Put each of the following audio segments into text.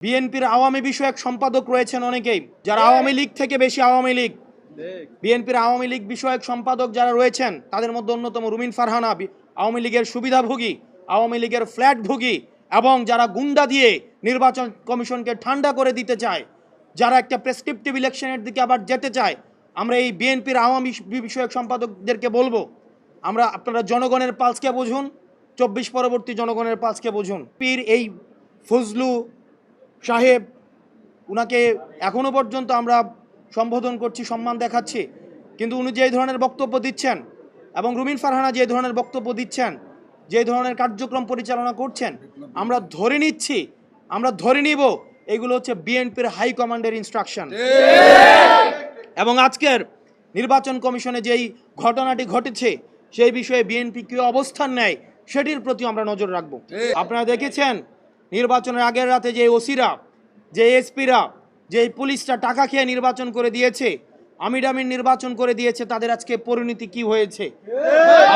বিএনপির আওয়ামী বিষয়ক সম্পাদক রয়েছেন অনেকেই, যারা আওয়ামী লীগ থেকে বেশি আওয়ামী লীগ। বিএনপির আওয়ামী লীগ বিষয়ক সম্পাদক যারা রয়েছেন তাদের মধ্যে অন্যতম রুমিন ফারহানা, আওয়ামী লীগের সুবিধাভোগী, আওয়ামী লীগের ফ্ল্যাটভোগী, এবং যারা গুন্ডা দিয়ে নির্বাচন কমিশনকে ঠান্ডা করে দিতে চায়, যারা একটা প্রেসক্রিপটিভ ইলেকশনের দিকে আবার যেতে চায়। আমরা এই বিএনপির আওয়ামী বিষয়ক সম্পাদকদেরকে বলবো, আপনারা জনগণের পালসকে বুঝুন, 24 পরবর্তী জনগণের পালসকে বুঝুন। পীর এই ফজলু সাহেব, উনাকে এখনো পর্যন্ত আমরা সম্বোধন করছি, সম্মান দেখাচ্ছি, কিন্তু উনি যে ধরনের বক্তব্য দিচ্ছেন এবং রুমিন ফারহানা যে ধরনের বক্তব্য দিচ্ছেন, যে ধরনের কার্যক্রম পরিচালনা করছেন, আমরা ধরে নিব এগুলো হচ্ছে বিএনপির হাই কমান্ডের ইনস্ট্রাকশন। এবং আজকের নির্বাচন কমিশনে যেই ঘটনাটি ঘটেছে সেই বিষয়ে বিএনপি কি অবস্থান নেয় সেটির প্রতি আমরা নজর রাখবো। আপনারা দেখেছেন নির্বাচনের আগের রাতে যে ওসিরা, যে এসপিরা, যে পুলিশরা টাকা খেয়ে নির্বাচন করে দিয়েছে, আমির নির্বাচন করে দিয়েছে, তাদের আজকে পরিণতি কি হয়েছে।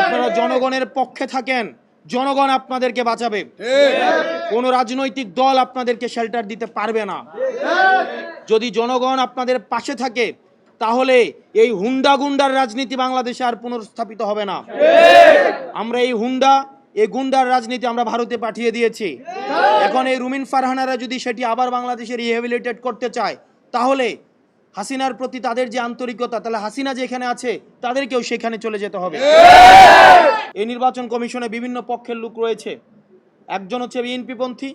আপনারা জনগণের পক্ষে থাকেন, জনগণ আপনাদেরকে বাঁচাবে, কোনো রাজনৈতিক দল আপনাদেরকে শেল্টার দিতে পারবে না। যদি জনগণ আপনাদের পাশে থাকে তাহলে এই হুন্ডা গুন্ডার রাজনীতি বাংলাদেশে আর পুনর্স্থাপিত হবে না। আমরা এই গুন্ডার রাজনীতি আমরা ভারতে পাঠিয়ে দিয়েছি। এখন এই রুমিন ফারহানারা যদি সেটি আবার বাংলাদেশে রিহ্যাবিলিটেট করতে চায়, তাহলে হাসিনার প্রতি তাদের যে আন্তরিকতা, তাহলে হাসিনা যেখানে আছে তাদেরকেও সেখানে চলে যেতে হবে। এই নির্বাচন কমিশনে বিভিন্ন পক্ষের লোক রয়েছে। একজন হচ্ছে বিএনপি পন্থী,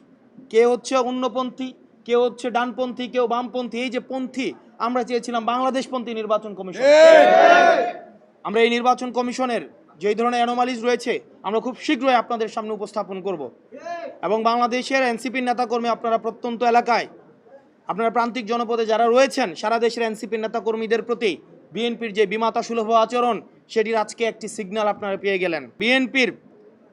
কেউ হচ্ছে অন্যপন্থী, কেউ হচ্ছে ডানপন্থী, কেউ বামপন্থী। এই যে পন্থী, আমরা চেয়েছিলাম বাংলাদেশপন্থী নির্বাচন কমিশন। আমরা এই নির্বাচন কমিশনের যে ধরনের অ্যানোমালিজ রয়েছে আমরা খুব শীঘ্রই আপনাদের সামনে উপস্থাপন করব। এবং বাংলাদেশের এনসিপির নেতাকর্মী, আপনারা প্রত্যন্ত এলাকায়, আপনারা প্রান্তিক জনপদে যারা রয়েছেন, সারা দেশের এনসিপির নেতাকর্মীদের প্রতি বিএনপির যে বিমাতা সুলভ আচরণ, সেটির আজকে একটি সিগন্যাল আপনারা পেয়ে গেলেন। বিএনপির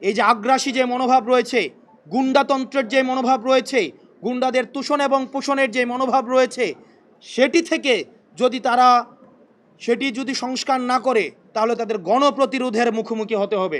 এই যে আগ্রাসী যে মনোভাব রয়েছে, গুন্ডাতন্ত্রের যে মনোভাব রয়েছে, গুন্ডাদের তুষণ এবং পোষণের যে মনোভাব রয়েছে, সেটি থেকে যদি সংস্কার না করে তাহলে তাদের গণপ্রতিরোধের মুখোমুখি হতে হবে।